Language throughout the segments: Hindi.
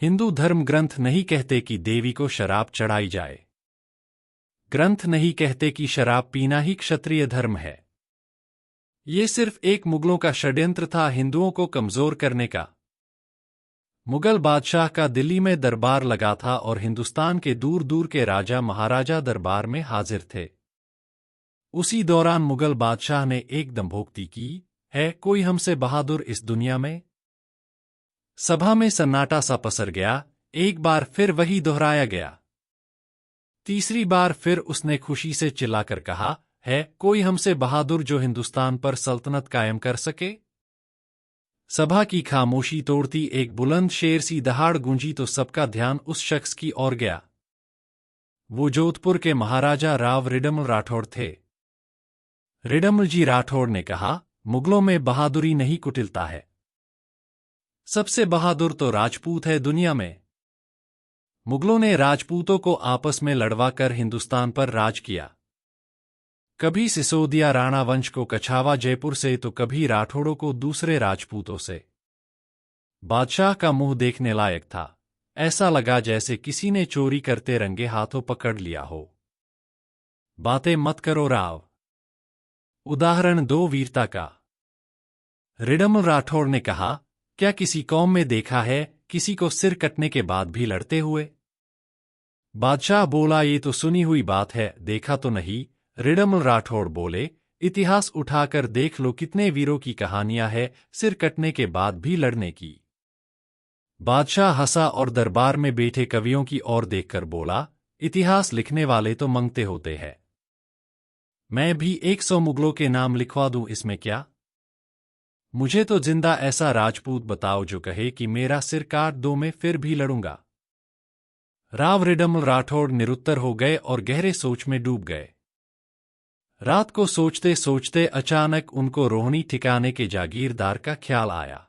हिंदू धर्म ग्रंथ नहीं कहते कि देवी को शराब चढ़ाई जाए। ग्रंथ नहीं कहते कि शराब पीना ही क्षत्रिय धर्म है। ये सिर्फ एक मुगलों का षड्यंत्र था हिंदुओं को कमजोर करने का। मुगल बादशाह का दिल्ली में दरबार लगा था और हिंदुस्तान के दूर दूर के राजा महाराजा दरबार में हाजिर थे। उसी दौरान मुगल बादशाह ने एक दंभोक्ति की, है कोई हमसे बहादुर इस दुनिया में? सभा में सन्नाटा सा पसर गया। एक बार फिर वही दोहराया गया। तीसरी बार फिर उसने खुशी से चिल्लाकर कहा, है कोई हमसे बहादुर जो हिंदुस्तान पर सल्तनत कायम कर सके? सभा की खामोशी तोड़ती एक बुलंद शेर सी दहाड़ गूंजी तो सबका ध्यान उस शख्स की ओर गया। वो जोधपुर के महाराजा राव रिडमल राठौड़ थे। रिडमल जी राठौड़ ने कहा, मुगलों में बहादुरी नहीं कुटिलता है। सबसे बहादुर तो राजपूत है दुनिया में। मुगलों ने राजपूतों को आपस में लड़वाकर हिंदुस्तान पर राज किया। कभी सिसोदिया राणा वंश को कछावा जयपुर से तो कभी राठौड़ों को दूसरे राजपूतों से। बादशाह का मुंह देखने लायक था। ऐसा लगा जैसे किसी ने चोरी करते रंगे हाथों पकड़ लिया हो। बातें मत करो राव। उदाहरण दो वीरता का। रिडमल राठौड़ ने कहा, क्या किसी कौम में देखा है किसी को सिर कटने के बाद भी लड़ते हुए? बादशाह बोला, ये तो सुनी हुई बात है, देखा तो नहीं। रिडमल राठौड़ बोले, इतिहास उठाकर देख लो, कितने वीरों की कहानियां हैं सिर कटने के बाद भी लड़ने की। बादशाह हंसा और दरबार में बैठे कवियों की ओर देखकर बोला, इतिहास लिखने वाले तो मंगते होते हैं। मैं भी 100 मुगलों के नाम लिखवा दूं, इसमें क्या? मुझे तो जिंदा ऐसा राजपूत बताओ जो कहे कि मेरा सिर काट दो, मैं फिर भी लड़ूंगा। राव रिडमल राठौड़ निरुत्तर हो गए और गहरे सोच में डूब गए। रात को सोचते सोचते अचानक उनको रोहनी ठिकाने के जागीरदार का ख्याल आया।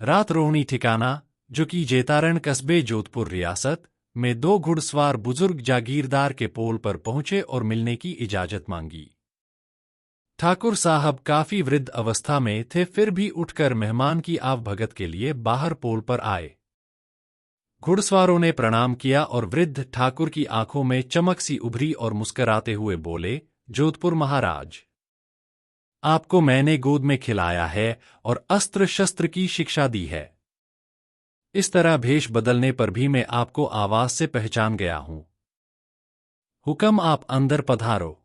रात रोहनी ठिकाना, जो कि जेतारण कस्बे जोधपुर रियासत में, 2 घुड़सवार बुजुर्ग जागीरदार के पोल पर पहुंचे और मिलने की इजाजत मांगी। ठाकुर साहब काफी वृद्ध अवस्था में थे, फिर भी उठकर मेहमान की आवभगत के लिए बाहर पोल पर आए। घुड़सवारों ने प्रणाम किया और वृद्ध ठाकुर की आंखों में चमक सी उभरी और मुस्कराते हुए बोले, जोधपुर महाराज, आपको मैंने गोद में खिलाया है और अस्त्र शस्त्र की शिक्षा दी है। इस तरह भेष बदलने पर भी मैं आपको आवाज से पहचान गया हूं। हुक्म, आप अंदर पधारो।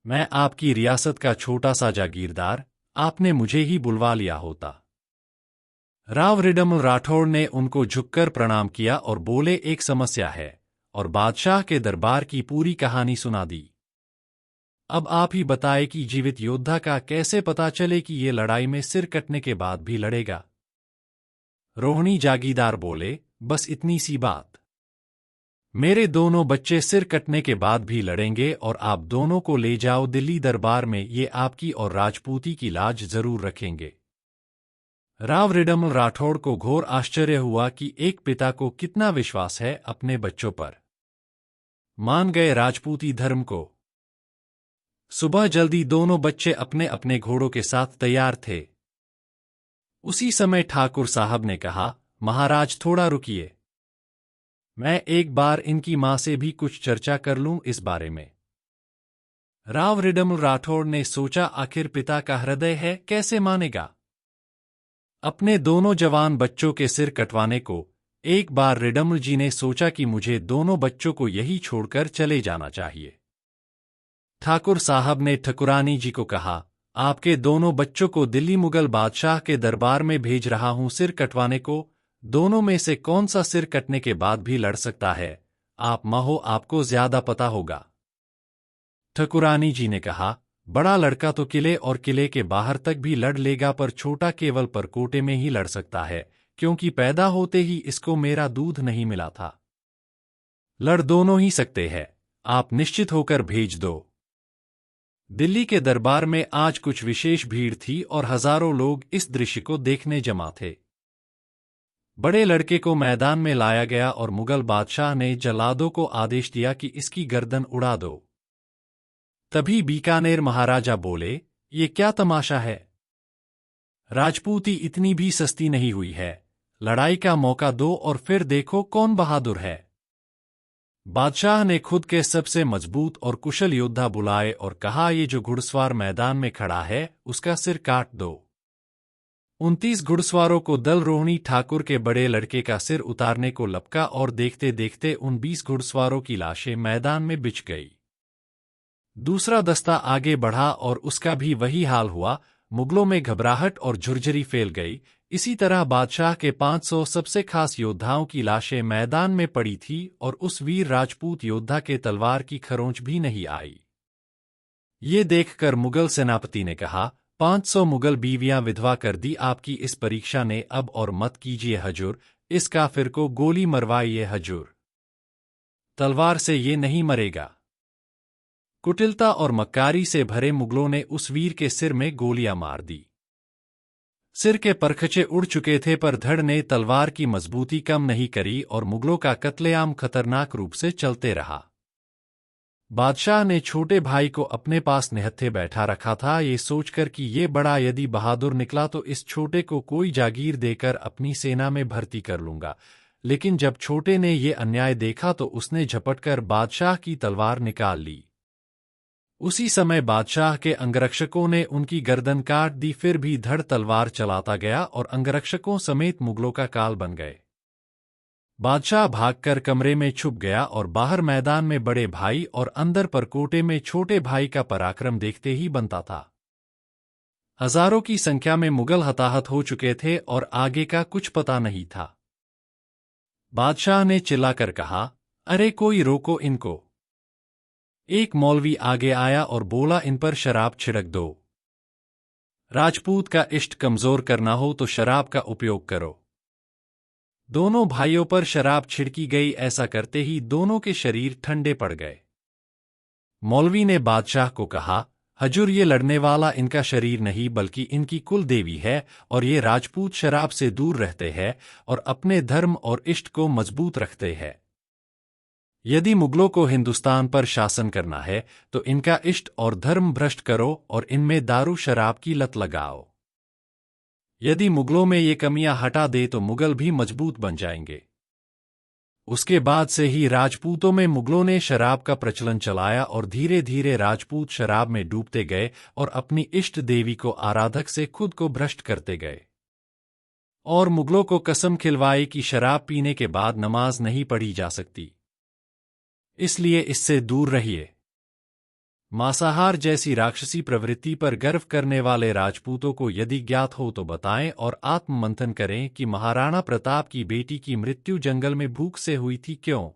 मैं आपकी रियासत का छोटा सा जागीरदार, आपने मुझे ही बुलवा लिया होता। राव रिडमल राठौड़ ने उनको झुककर प्रणाम किया और बोले, एक समस्या है, और बादशाह के दरबार की पूरी कहानी सुना दी। अब आप ही बताए कि जीवित योद्धा का कैसे पता चले कि ये लड़ाई में सिर कटने के बाद भी लड़ेगा? रोहनी जागीरदार बोले, बस इतनी सी बात। मेरे दोनों बच्चे सिर कटने के बाद भी लड़ेंगे और आप दोनों को ले जाओ दिल्ली दरबार में, ये आपकी और राजपूती की लाज जरूर रखेंगे। राव रिडमल राठौड़ को घोर आश्चर्य हुआ कि एक पिता को कितना विश्वास है अपने बच्चों पर। मान गए राजपूती धर्म को। सुबह जल्दी दोनों बच्चे अपने अपने घोड़ों के साथ तैयार थे। उसी समय ठाकुर साहब ने कहा, महाराज थोड़ा रुकिए, मैं एक बार इनकी मां से भी कुछ चर्चा कर लूं इस बारे में। राव रिडमल राठौड़ ने सोचा, आखिर पिता का हृदय है, कैसे मानेगा? अपने दोनों जवान बच्चों के सिर कटवाने को एक बार रिडमल जी ने सोचा कि मुझे दोनों बच्चों को यही छोड़कर चले जाना चाहिए। ठाकुर साहब ने ठकुरानी जी को कहा, आपके दोनों बच्चों को दिल्ली मुगल बादशाह के दरबार में भेज रहा हूं सिर कटवाने को। दोनों में से कौन सा सिर कटने के बाद भी लड़ सकता है? आप मां हो, आपको ज्यादा पता होगा। ठकुरानी जी ने कहा, बड़ा लड़का तो किले और किले के बाहर तक भी लड़ लेगा, पर छोटा केवल परकोटे में ही लड़ सकता है, क्योंकि पैदा होते ही इसको मेरा दूध नहीं मिला था। लड़ दोनों ही सकते हैं, आप निश्चित होकर भेज दो। दिल्ली के दरबार में आज कुछ विशेष भीड़ थी और हजारों लोग इस दृश्य को देखने जमा थे। बड़े लड़के को मैदान में लाया गया और मुगल बादशाह ने जल्लादों को आदेश दिया कि इसकी गर्दन उड़ा दो। तभी बीकानेर महाराजा बोले, ये क्या तमाशा है? राजपूती इतनी भी सस्ती नहीं हुई है, लड़ाई का मौका दो और फिर देखो कौन बहादुर है। बादशाह ने खुद के सबसे मजबूत और कुशल योद्धा बुलाए और कहा, ये जो घुड़सवार मैदान में खड़ा है उसका सिर काट दो। 29 घुड़सवारों को दल रोहिणी ठाकुर के बड़े लड़के का सिर उतारने को लपका और देखते देखते उन 20 घुड़सवारों की लाशें मैदान में बिछ गई। दूसरा दस्ता आगे बढ़ा और उसका भी वही हाल हुआ। मुगलों में घबराहट और झुरझुरी फैल गई। इसी तरह बादशाह के 500 सबसे खास योद्धाओं की लाशें मैदान में पड़ी थी और उस वीर राजपूत योद्धा के तलवार की खरोंच भी नहीं आई। ये देखकर मुगल सेनापति ने कहा, 500 मुगल बीवियां विधवा कर दी आपकी इस परीक्षा ने, अब और मत कीजिए हजूर, इस काफिर को गोली मरवाइए हजूर, तलवार से ये नहीं मरेगा। कुटिलता और मक्कारी से भरे मुगलों ने उस वीर के सिर में गोलियां मार दी। सिर के परखचे उड़ चुके थे पर धड़ ने तलवार की मजबूती कम नहीं करी और मुगलों का कत्लेआम खतरनाक रूप से चलते रहा। बादशाह ने छोटे भाई को अपने पास निहत्थे बैठा रखा था, ये सोचकर कि ये बड़ा यदि बहादुर निकला तो इस छोटे को कोई जागीर देकर अपनी सेना में भर्ती कर लूंगा। लेकिन जब छोटे ने ये अन्याय देखा तो उसने झपटकर बादशाह की तलवार निकाल ली। उसी समय बादशाह के अंगरक्षकों ने उनकी गर्दन काट दी, फिर भी धड़ तलवार चलाता गया और अंगरक्षकों समेत मुगलों का काल बन गए। बादशाह भागकर कमरे में छुप गया और बाहर मैदान में बड़े भाई और अंदर परकोटे में छोटे भाई का पराक्रम देखते ही बनता था। हजारों की संख्या में मुगल हताहत हो चुके थे और आगे का कुछ पता नहीं था। बादशाह ने चिल्लाकर कहा, अरे कोई रोको इनको। एक मौलवी आगे आया और बोला, इन पर शराब छिड़क दो। राजपूत का इष्ट कमजोर करना हो तो शराब का उपयोग करो। दोनों भाइयों पर शराब छिड़की गई। ऐसा करते ही दोनों के शरीर ठंडे पड़ गए। मौलवी ने बादशाह को कहा, हजूर, ये लड़ने वाला इनका शरीर नहीं बल्कि इनकी कुल देवी है और ये राजपूत शराब से दूर रहते हैं और अपने धर्म और इष्ट को मजबूत रखते हैं। यदि मुगलों को हिंदुस्तान पर शासन करना है तो इनका इष्ट और धर्म भ्रष्ट करो और इनमें दारू शराब की लत लगाओ। यदि मुगलों में ये कमियां हटा दे तो मुगल भी मजबूत बन जाएंगे। उसके बाद से ही राजपूतों में मुगलों ने शराब का प्रचलन चलाया और धीरे धीरे राजपूत शराब में डूबते गए और अपनी इष्ट देवी को आराधक से खुद को भ्रष्ट करते गए। और मुगलों को कसम खिलवाई कि शराब पीने के बाद नमाज नहीं पढ़ी जा सकती, इसलिए इससे दूर रहिए। मांसाहार जैसी राक्षसी प्रवृत्ति पर गर्व करने वाले राजपूतों को यदि ज्ञात हो तो बताएं और आत्ममंथन करें कि महाराणा प्रताप की बेटी की मृत्यु जंगल में भूख से हुई थी क्यों?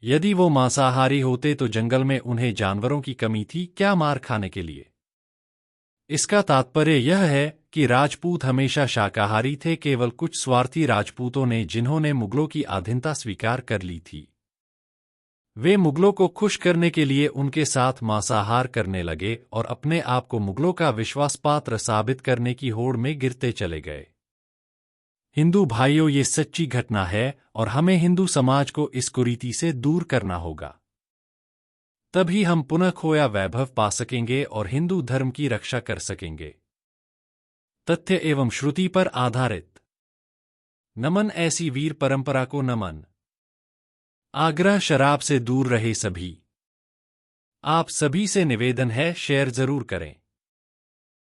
यदि वो मांसाहारी होते तो जंगल में उन्हें जानवरों की कमी थी क्या मार खाने के लिए? इसका तात्पर्य यह है कि राजपूत हमेशा शाकाहारी थे, केवल कुछ स्वार्थी राजपूतों ने जिन्होंने मुगलों की अधीनता स्वीकार कर ली थी, वे मुगलों को खुश करने के लिए उनके साथ मांसाहार करने लगे और अपने आप को मुगलों का विश्वास पात्र साबित करने की होड़ में गिरते चले गए। हिंदू भाइयों, ये सच्ची घटना है और हमें हिंदू समाज को इस कुरीति से दूर करना होगा। तभी हम पुनः खोया वैभव पा सकेंगे और हिंदू धर्म की रक्षा कर सकेंगे। तथ्य एवं श्रुति पर आधारित। नमन, ऐसी वीर परंपरा को नमन। आग्रह, शराब से दूर रहे सभी। आप सभी से निवेदन है, शेयर जरूर करें।